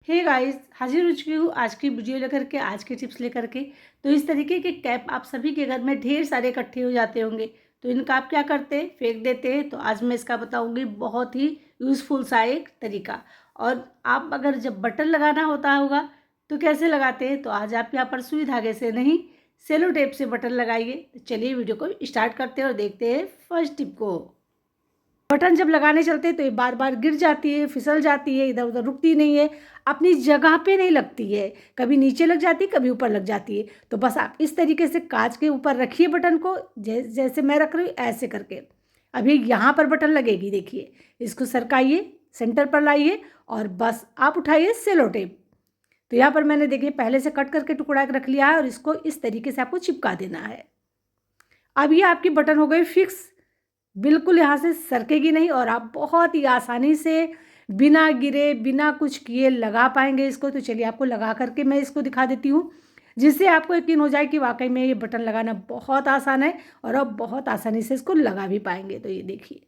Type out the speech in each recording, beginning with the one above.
Hey guys, हाजिर हो चुकी हूँ आज की वीडियो लेकर के, आज के टिप्स लेकर के। तो इस तरीके के कैप आप सभी के घर में ढेर सारे इकट्ठे हो जाते होंगे, तो इनका आप क्या करते हैं? फेंक देते हैं। तो आज मैं इसका बताऊंगी बहुत ही यूज़फुल सा एक तरीका। और आप अगर जब बटन लगाना होता होगा तो कैसे लगाते हैं? तो आज आप यहाँ पर सुई धागे से नहीं, सेलो टेप से बटन लगाइए। तो चलिए वीडियो को स्टार्ट करते हैं और देखते हैं फर्स्ट टिप को। बटन जब लगाने चलते हैं तो ये बार बार गिर जाती है, फिसल जाती है, इधर उधर रुकती नहीं है, अपनी जगह पे नहीं लगती है, कभी नीचे लग जाती है, कभी ऊपर लग जाती है। तो बस आप इस तरीके से कांच के ऊपर रखिए बटन को, जैसे मैं रख रही हूँ ऐसे करके। अभी यहाँ पर बटन लगेगी, देखिए, इसको सरकाइए, सेंटर पर लाइए और बस आप उठाइए सेलो टेप। तो यहाँ पर मैंने देखिए पहले से कट करके टुकड़ा रख लिया है और इसको इस तरीके से आपको चिपका देना है। अब ये आपकी बटन हो गई फिक्स, बिल्कुल यहाँ से सरकेगी नहीं और आप बहुत ही आसानी से बिना गिरे बिना कुछ किए लगा पाएंगे इसको। तो चलिए आपको लगा करके मैं इसको दिखा देती हूँ, जिससे आपको यकीन हो जाए कि वाकई में ये बटन लगाना बहुत आसान है और आप बहुत आसानी से इसको लगा भी पाएंगे। तो ये देखिए,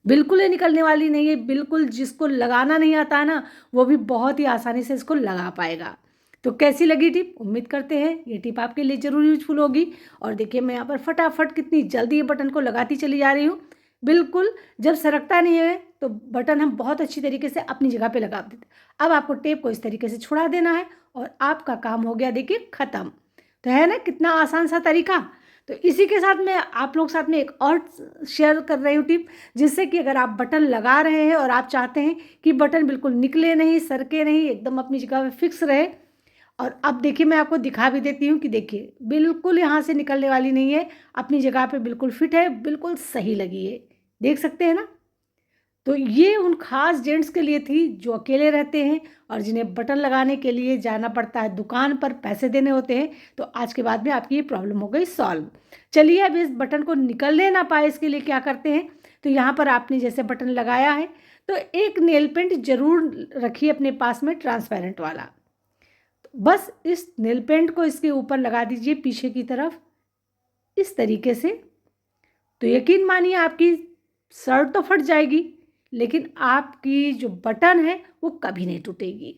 बिल्कुल ये निकलने वाली नहीं है, बिल्कुल जिसको लगाना नहीं आता है ना, वो भी बहुत ही आसानी से इसको लगा पाएगा। तो कैसी लगी टिप? उम्मीद करते हैं ये टिप आपके लिए ज़रूर यूजफुल होगी। और देखिए मैं यहाँ पर फटाफट कितनी जल्दी ये बटन को लगाती चली जा रही हूँ। बिल्कुल जब सरकता नहीं है तो बटन हम बहुत अच्छी तरीके से अपनी जगह पे लगा देते हैं। अब आपको टेप को इस तरीके से छुड़ा देना है और आपका काम हो गया, देखिए, ख़त्म। तो है ना कितना आसान सा तरीका। तो इसी के साथ मैं आप लोग साथ में एक और शेयर कर रही हूँ टिप, जिससे कि अगर आप बटन लगा रहे हैं और आप चाहते हैं कि बटन बिल्कुल निकले नहीं, सरके नहीं, एकदम अपनी जगह पे फिक्स रहे। और अब देखिए मैं आपको दिखा भी देती हूँ कि देखिए बिल्कुल यहाँ से निकलने वाली नहीं है, अपनी जगह पे बिल्कुल फिट है, बिल्कुल सही लगी है। देख सकते हैं ना। तो ये उन खास जेंट्स के लिए थी जो अकेले रहते हैं और जिन्हें बटन लगाने के लिए जाना पड़ता है, दुकान पर पैसे देने होते हैं। तो आज के बाद में आपकी ये प्रॉब्लम हो गई सॉल्व। चलिए अब इस बटन को निकलने ना पाए इसके लिए क्या करते हैं? तो यहाँ पर आपने जैसे बटन लगाया है तो एक नेल पेंट जरूर रखिए अपने पास में, ट्रांसपेरेंट वाला। बस इस नेल पेंट को इसके ऊपर लगा दीजिए पीछे की तरफ इस तरीके से। तो यकीन मानिए आपकी शर्ट तो फट जाएगी लेकिन आपकी जो बटन है वो कभी नहीं टूटेगी।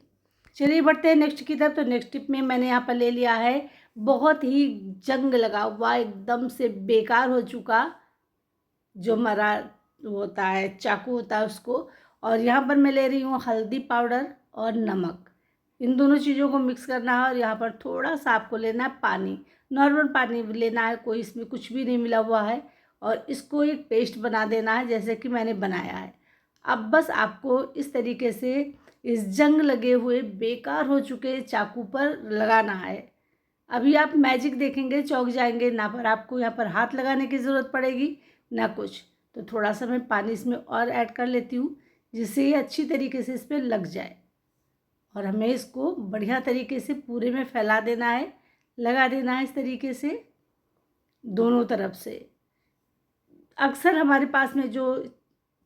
चलिए बढ़ते हैं नेक्स्ट की तरफ। तो नेक्स्ट टिप में मैंने यहाँ पर ले लिया है बहुत ही जंग लगा हुआ, एकदम से बेकार हो चुका जो मरा होता है, चाकू होता है उसको। और यहाँ पर मैं ले रही हूँ हल्दी पाउडर और नमक। इन दोनों चीज़ों को मिक्स करना है और यहाँ पर थोड़ा सा आपको लेना है पानी, नॉर्मल पानी लेना है, कोई इसमें कुछ भी नहीं मिला हुआ है। और इसको एक पेस्ट बना देना है जैसे कि मैंने बनाया है। अब बस आपको इस तरीके से इस जंग लगे हुए बेकार हो चुके चाकू पर लगाना है। अभी आप मैजिक देखेंगे, चौंक जाएंगे, ना पर आपको यहाँ पर हाथ लगाने की ज़रूरत पड़ेगी ना कुछ। तो थोड़ा सा मैं पानी इसमें और ऐड कर लेती हूँ जिससे ये अच्छी तरीके से इस पर लग जाए। और हमें इसको बढ़िया तरीके से पूरे में फैला देना है, लगा देना है इस तरीके से दोनों तरफ से। अक्सर हमारे पास में जो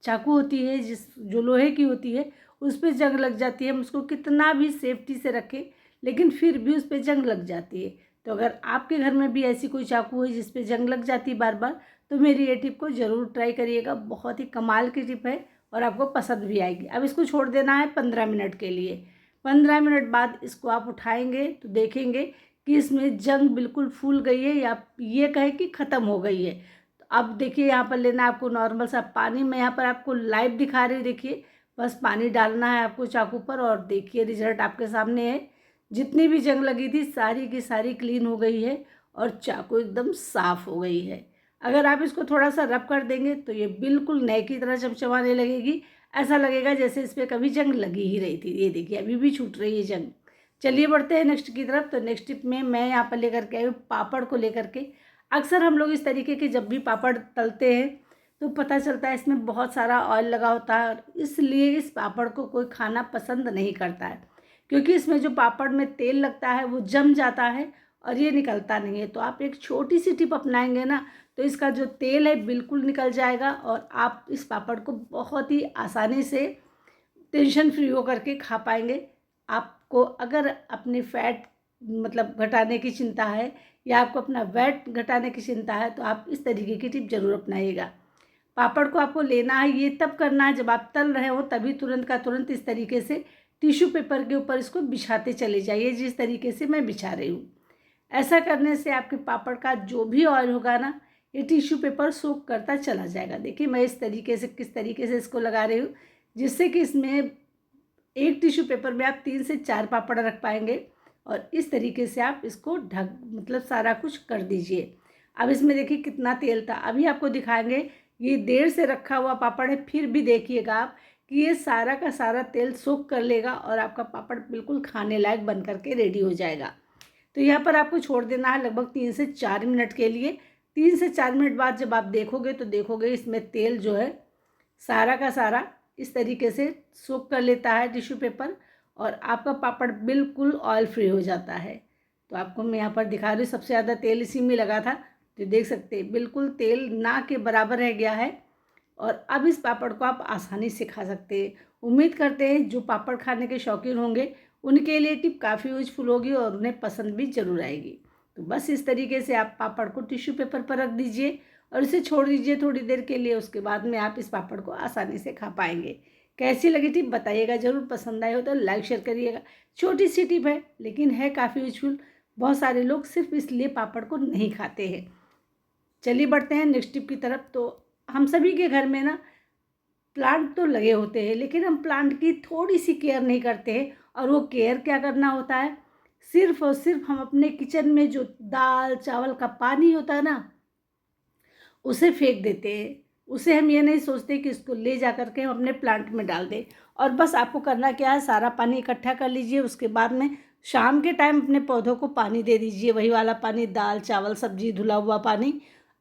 चाकू होती है, जो लोहे की होती है, उस पर जंग लग जाती है। हम उसको कितना भी सेफ्टी से रखें लेकिन फिर भी उस पर जंग लग जाती है। तो अगर आपके घर में भी ऐसी कोई चाकू है जिस पे जंग लग जाती है बार बार, तो मेरी ये टिप को ज़रूर ट्राई करिएगा। बहुत ही कमाल की टिप है और आपको पसंद भी आएगी। अब इसको छोड़ देना है 15 मिनट के लिए। 15 मिनट बाद इसको आप उठाएंगे तो देखेंगे कि इसमें जंग बिल्कुल फूल गई है, या ये कहे कि ख़त्म हो गई है। तो अब देखिए यहाँ पर लेना है आपको नॉर्मल सा पानी। मैं यहाँ पर आपको लाइव दिखा रही हूँ, देखिए बस पानी डालना है आपको चाकू पर और देखिए रिजल्ट आपके सामने है। जितनी भी जंग लगी थी सारी की सारी क्लीन हो गई है और चाकू एकदम साफ़ हो गई है। अगर आप इसको थोड़ा सा रब कर देंगे तो ये बिल्कुल नए की तरह चमचमाने लगेगी। ऐसा लगेगा जैसे इस पर कभी जंग लगी ही रही थी। ये देखिए अभी भी छूट रही है जंग। चलिए बढ़ते हैं नेक्स्ट की तरफ। तो नेक्स्ट टिप में मैं यहाँ पर लेकर के आई हूँ पापड़ को लेकर के। अक्सर हम लोग इस तरीके के जब भी पापड़ तलते हैं तो पता चलता है इसमें बहुत सारा ऑयल लगा होता है और इसलिए इस पापड़ को कोई खाना पसंद नहीं करता है, क्योंकि इसमें जो पापड़ में तेल लगता है वो जम जाता है और ये निकलता नहीं है। तो आप एक छोटी सी टिप अपनाएंगे ना तो इसका जो तेल है बिल्कुल निकल जाएगा और आप इस पापड़ को बहुत ही आसानी से टेंशन फ्री हो करके खा पाएंगे। आपको अगर अपनी फैट मतलब घटाने की चिंता है या आपको अपना वेट घटाने की चिंता है तो आप इस तरीके की टिप ज़रूर अपनाइएगा। पापड़ को आपको लेना है, ये तब करना है जब आप तल रहे हो, तभी तुरंत का तुरंत इस तरीके से टिश्यू पेपर के ऊपर इसको बिछाते चले जाइए, जिस तरीके से मैं बिछा रही हूँ। ऐसा करने से आपके पापड़ का जो भी ऑयल होगा ना, ये टिश्यू पेपर सोक करता चला जाएगा। देखिए मैं इस तरीके से किस तरीके से इसको लगा रही हूँ, जिससे कि इसमें एक टिश्यू पेपर में आप 3 से 4 पापड़ रख पाएंगे। और इस तरीके से आप इसको मतलब सारा कुछ कर दीजिए। अब इसमें देखिए कितना तेल था, अभी आपको दिखाएंगे। ये देर से रखा हुआ पापड़ है, फिर भी देखिएगा आप कि ये सारा का सारा तेल सोख कर लेगा और आपका पापड़ बिल्कुल खाने लायक बन करके रेडी हो जाएगा। तो यहाँ पर आपको छोड़ देना है लगभग 3 से 4 मिनट के लिए। 3 से 4 मिनट बाद जब आप देखोगे तो देखोगे इसमें तेल जो है सारा का सारा इस तरीके से सोख कर लेता है टिश्यू पेपर, और आपका पापड़ बिल्कुल ऑयल फ्री हो जाता है। तो आपको मैं यहाँ पर दिखा रही हूँ, सबसे ज़्यादा तेल इसी में लगा था। तो देख सकते हैं बिल्कुल तेल ना के बराबर रह गया है, और अब इस पापड़ को आप आसानी से खा सकते हैं। उम्मीद करते हैं जो पापड़ खाने के शौकीन होंगे उनके लिए टिप काफ़ी यूजफुल होगी और उन्हें पसंद भी ज़रूर आएगी। तो बस इस तरीके से आप पापड़ को टिश्यू पेपर पर रख दीजिए और इसे छोड़ दीजिए थोड़ी देर के लिए। उसके बाद में आप इस पापड़ को आसानी से खा पाएंगे। कैसी लगी टिप बताइएगा ज़रूर, पसंद आए हो तो लाइक शेयर करिएगा। छोटी सी टिप है लेकिन है काफ़ी यूजफुल। बहुत सारे लोग सिर्फ इसलिए पापड़ को नहीं खाते हैं। चलिए बढ़ते हैं नेक्स्ट टिप की तरफ। तो हम सभी के घर में ना प्लांट तो लगे होते हैं, लेकिन हम प्लांट की थोड़ी सी केयर नहीं करते हैं। और वो केयर क्या करना होता है, सिर्फ और सिर्फ हम अपने किचन में जो दाल चावल का पानी होता है ना, उसे फेंक देते हैं। उसे हम ये नहीं सोचते कि इसको ले जा कर के हम अपने प्लांट में डाल दें। और बस आपको करना क्या है, सारा पानी इकट्ठा कर लीजिए। उसके बाद में शाम के टाइम अपने पौधों को पानी दे दीजिए, वही वाला पानी, दाल चावल सब्जी धुला हुआ पानी।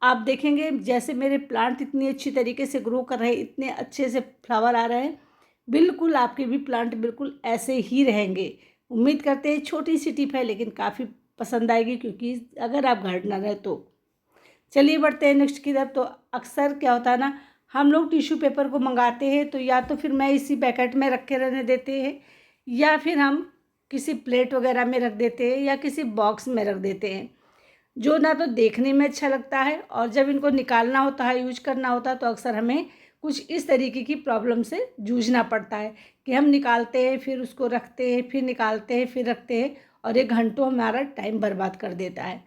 आप देखेंगे जैसे मेरे प्लांट इतनी अच्छी तरीके से ग्रो कर रहे हैं, इतने अच्छे से फ्लावर आ रहे हैं, बिल्कुल आपके भी प्लांट बिल्कुल ऐसे ही रहेंगे। उम्मीद करते हैं छोटी सी टिप है लेकिन काफ़ी पसंद आएगी, क्योंकि अगर आप गार्डनर हैं तो। चलिए बढ़ते हैं नेक्स्ट की तरफ। तो अक्सर क्या होता है ना, हम लोग टिश्यू पेपर को मंगाते हैं तो या तो फिर मैं इसी पैकेट में रखे रहने देते हैं, या फिर हम किसी प्लेट वगैरह में रख देते हैं, या किसी बॉक्स में रख देते हैं, जो ना तो देखने में अच्छा लगता है, और जब इनको निकालना होता है, यूज करना होता है, तो अक्सर हमें कुछ इस तरीके की प्रॉब्लम से जूझना पड़ता है कि हम निकालते हैं फिर उसको रखते हैं, फिर निकालते हैं फिर रखते हैं, और एक घंटों हमारा टाइम बर्बाद कर देता है।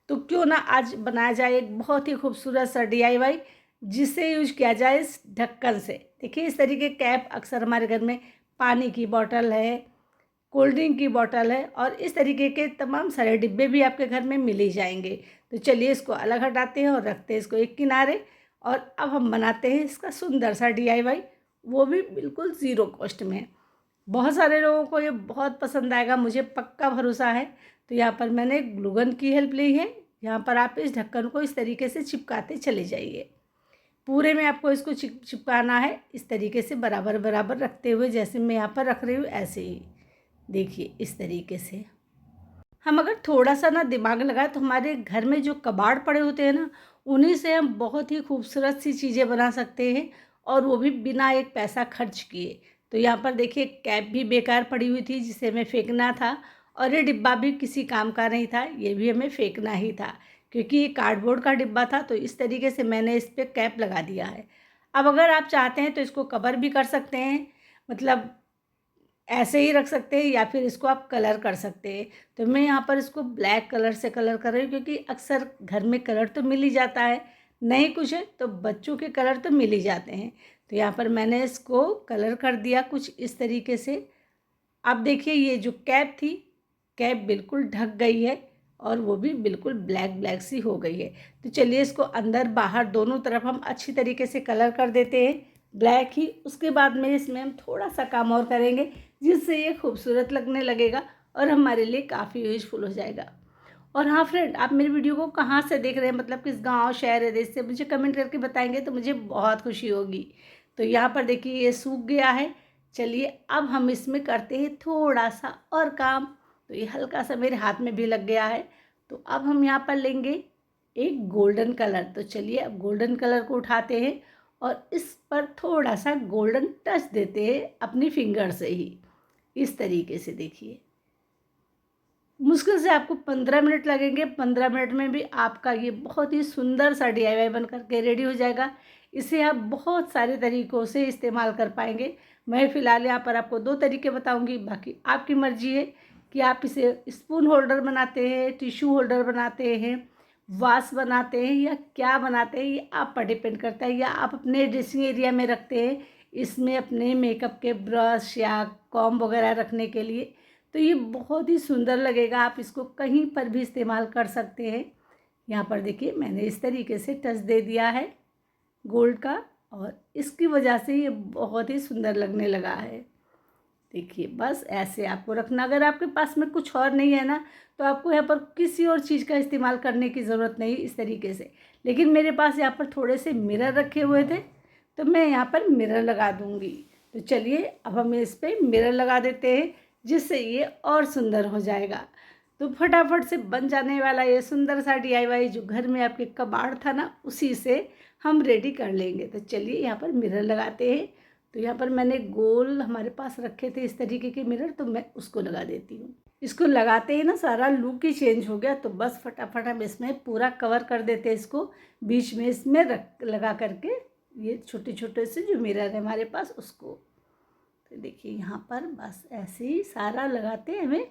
तो क्यों ना आज बनाया जाए एक बहुत ही खूबसूरत सा DIY, जिसे यूज किया जाए इस ढक्कन से। देखिए इस तरीके कैप अक्सर हमारे घर में, पानी की बोतल है, कोल्ड ड्रिंक की बोतल है, और इस तरीके के तमाम सारे डिब्बे भी आपके घर में मिल ही जाएंगे। तो चलिए इसको अलग हटाते हैं और रखते हैं इसको एक किनारे। और अब हम बनाते हैं इसका सुंदर सा DIY, वो भी बिल्कुल ज़ीरो कॉस्ट में। बहुत सारे लोगों को ये बहुत पसंद आएगा, मुझे पक्का भरोसा है। तो यहाँ पर मैंने ग्लूगन की हेल्प ली है। यहाँ पर आप इस ढक्कन को इस तरीके से चिपकाते चले जाइए। पूरे में आपको इसको चिपकाना है इस तरीके से, बराबर बराबर रखते हुए, जैसे मैं यहाँ पर रख रही हूँ ऐसे ही। देखिए इस तरीके से हम अगर थोड़ा सा ना दिमाग लगाए तो हमारे घर में जो कबाड़ पड़े होते हैं ना, उन्हीं से हम बहुत ही खूबसूरत सी चीज़ें बना सकते हैं, और वो भी बिना एक पैसा खर्च किए। तो यहाँ पर देखिए कैप भी बेकार पड़ी हुई थी जिसे हमें फेंकना था, और ये डिब्बा भी किसी काम का नहीं था, ये भी हमें फेंकना ही था, क्योंकि ये कार्डबोर्ड का डिब्बा था। तो इस तरीके से मैंने इस पर कैप लगा दिया है। अब अगर आप चाहते हैं तो इसको कवर भी कर सकते हैं, मतलब ऐसे ही रख सकते हैं, या फिर इसको आप कलर कर सकते हैं। तो मैं यहाँ पर इसको ब्लैक कलर से कलर कर रही हूँ, क्योंकि अक्सर घर में कलर तो मिल ही जाता है, नहीं कुछ है तो बच्चों के कलर तो मिल ही जाते हैं। तो यहाँ पर मैंने इसको कलर कर दिया कुछ इस तरीके से। अब देखिए ये जो कैप थी, कैप बिल्कुल ढक गई है, और वो भी बिल्कुल ब्लैक ब्लैक सी हो गई है। तो चलिए इसको अंदर बाहर दोनों तरफ हम अच्छी तरीके से कलर कर देते हैं, ब्लैक ही। उसके बाद में इसमें हम थोड़ा सा काम और करेंगे, जिससे ये खूबसूरत लगने लगेगा और हमारे लिए काफ़ी यूजफुल हो जाएगा। और हाँ फ्रेंड, आप मेरी वीडियो को कहाँ से देख रहे हैं, मतलब किस गांव शहर है देश से, मुझे कमेंट करके बताएंगे तो मुझे बहुत खुशी होगी। तो यहाँ पर देखिए ये सूख गया है। चलिए अब हम इसमें करते हैं थोड़ा सा और काम। तो ये हल्का सा मेरे हाथ में भी लग गया है। तो अब हम यहाँ पर लेंगे एक गोल्डन कलर। तो चलिए अब गोल्डन कलर को उठाते हैं और इस पर थोड़ा सा गोल्डन टच देते हैं अपनी फिंगर से ही, इस तरीके से। देखिए मुश्किल से आपको 15 मिनट लगेंगे। 15 मिनट में भी आपका ये बहुत ही सुंदर सा DIY बन करके रेडी हो जाएगा। इसे आप बहुत सारे तरीक़ों से इस्तेमाल कर पाएंगे। मैं फ़िलहाल यहाँ पर आपको 2 तरीके बताऊँगी, बाकी आपकी मर्ज़ी है कि आप इसे स्पून होल्डर बनाते हैं, टिश्यू होल्डर बनाते हैं, वास बनाते हैं या क्या बनाते हैं, ये आप पर डिपेंड करता है। या आप अपने ड्रेसिंग एरिया में रखते हैं, इसमें अपने मेकअप के ब्रश या कॉम्ब वगैरह रखने के लिए, तो ये बहुत ही सुंदर लगेगा। आप इसको कहीं पर भी इस्तेमाल कर सकते हैं। यहाँ पर देखिए मैंने इस तरीके से टच दे दिया है गोल्ड का, और इसकी वजह से ये बहुत ही सुंदर लगने लगा है। देखिए बस ऐसे आपको रखना। अगर आपके पास में कुछ और नहीं है ना, तो आपको यहाँ पर किसी और चीज़ का इस्तेमाल करने की ज़रूरत नहीं इस तरीके से। लेकिन मेरे पास यहाँ पर थोड़े से मिरर रखे हुए थे, तो मैं यहाँ पर मिरर लगा दूँगी। तो चलिए अब हम इस पर मिरर लगा देते हैं, जिससे ये और सुंदर हो जाएगा। तो फटाफट से बन जाने वाला ये सुंदर सा DIY जो घर में आपके कबाड़ था ना, उसी से हम रेडी कर लेंगे। तो चलिए यहाँ पर मिरर लगाते हैं। तो यहाँ पर मैंने गोल हमारे पास रखे थे इस तरीके के मिरर, तो मैं उसको लगा देती हूँ। इसको लगाते ही ना सारा लुक ही चेंज हो गया। तो बस फटाफट हम इसमें पूरा कवर कर देते हैं इसको, बीच में इसमें रख लगा करके ये छोटे छोटे से जो मिरर है हमारे पास उसको। तो देखिए यहाँ पर बस ऐसे ही सारा लगाते हमें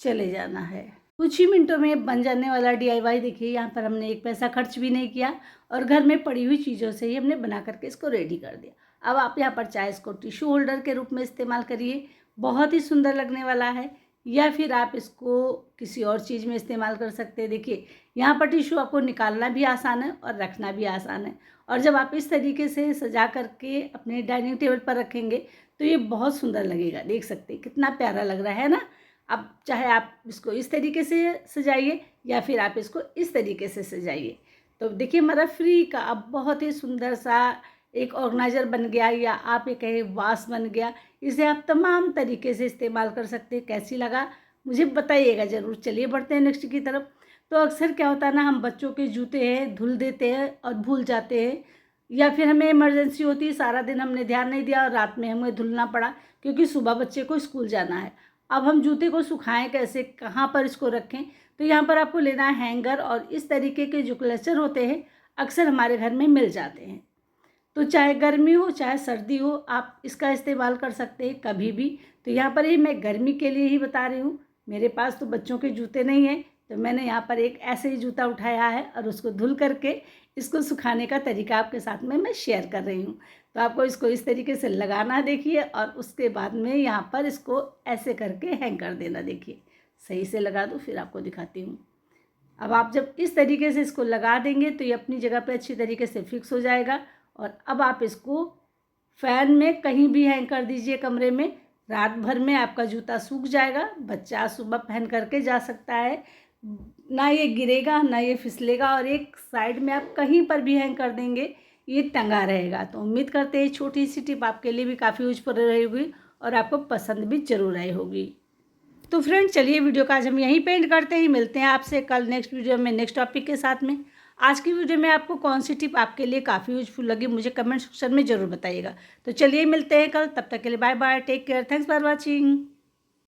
चले जाना है। कुछ ही मिनटों में बन जाने वाला DIY। देखिए यहाँ पर हमने एक पैसा खर्च भी नहीं किया और घर में पड़ी हुई चीज़ों से ही हमने बना करके इसको रेडी कर दिया। अब आप यहाँ पर चाहे इसको टिश्यू होल्डर के रूप में इस्तेमाल करिए, बहुत ही सुंदर लगने वाला है, या फिर आप इसको किसी और चीज़ में इस्तेमाल कर सकते हैं। देखिए यहाँ पर टिश्यू आपको निकालना भी आसान है और रखना भी आसान है, और जब आप इस तरीके से सजा करके अपने डाइनिंग टेबल पर रखेंगे तो ये बहुत सुंदर लगेगा। देख सकते हैं कितना प्यारा लग रहा है ना। अब चाहे आप इसको इस तरीके से सजाइए या फिर आप इसको इस तरीके से सजाइए। तो देखिए हमारा फ्री का अब बहुत ही सुंदर सा एक ऑर्गेनाइज़र बन गया, या आप ये कहें वास बन गया। इसे आप तमाम तरीके से इस्तेमाल कर सकते हैं। कैसी लगा मुझे बताइएगा ज़रूर। चलिए बढ़ते हैं नेक्स्ट की तरफ। तो अक्सर क्या होता है ना, हम बच्चों के जूते हैं धुल देते हैं और भूल जाते हैं, या फिर हमें इमरजेंसी होती है, सारा दिन हमने ध्यान नहीं दिया और रात में हमें धुलना पड़ा क्योंकि सुबह बच्चे को स्कूल जाना है। अब हम जूते को सुखाएं कैसे, कहाँ पर इसको रखें? तो यहाँ पर आपको लेना है हैंगर, और इस तरीके के जो क्लचर होते हैं अक्सर हमारे घर में मिल जाते हैं। तो चाहे गर्मी हो चाहे सर्दी हो, आप इसका इस्तेमाल कर सकते हैं कभी भी। तो यहाँ पर ये मैं गर्मी के लिए ही बता रही हूँ। मेरे पास तो बच्चों के जूते नहीं हैं, तो मैंने यहाँ पर एक ऐसे ही जूता उठाया है और उसको धुल करके इसको सुखाने का तरीका आपके साथ में मैं शेयर कर रही हूँ। तो आपको इसको इस तरीके से लगाना है देखिए, और उसके बाद में यहाँ पर इसको ऐसे करके हैंग कर देना। देखिए सही से लगा दूँ फिर आपको दिखाती हूँ। अब आप जब इस तरीके से इसको लगा देंगे तो ये अपनी जगह पे अच्छी तरीके से फिक्स हो जाएगा। और अब आप इसको फ़ैन में कहीं भी हैंग कर दीजिए कमरे में। रात भर में आपका जूता सूख जाएगा, बच्चा सुबह पहन करके जा सकता है, ना ये गिरेगा ना ये फिसलेगा, और एक साइड में आप कहीं पर भी हैंग कर देंगे ये टंगा रहेगा। तो उम्मीद करते हैं छोटी सी टिप आपके लिए भी काफ़ी यूजफुल रही होगी और आपको पसंद भी जरूर आई होगी। तो फ्रेंड्स चलिए वीडियो का आज हम यहीं पे एंड करते हैं। मिलते हैं आपसे कल नेक्स्ट वीडियो में नेक्स्ट टॉपिक के साथ में। आज की वीडियो में आपको कौन सी टिप आपके लिए काफ़ी यूजफुल लगी मुझे कमेंट सेक्शन में ज़रूर बताइएगा। तो चलिए मिलते हैं कल, तब तक के लिए bye bye, take care, thanks for watching.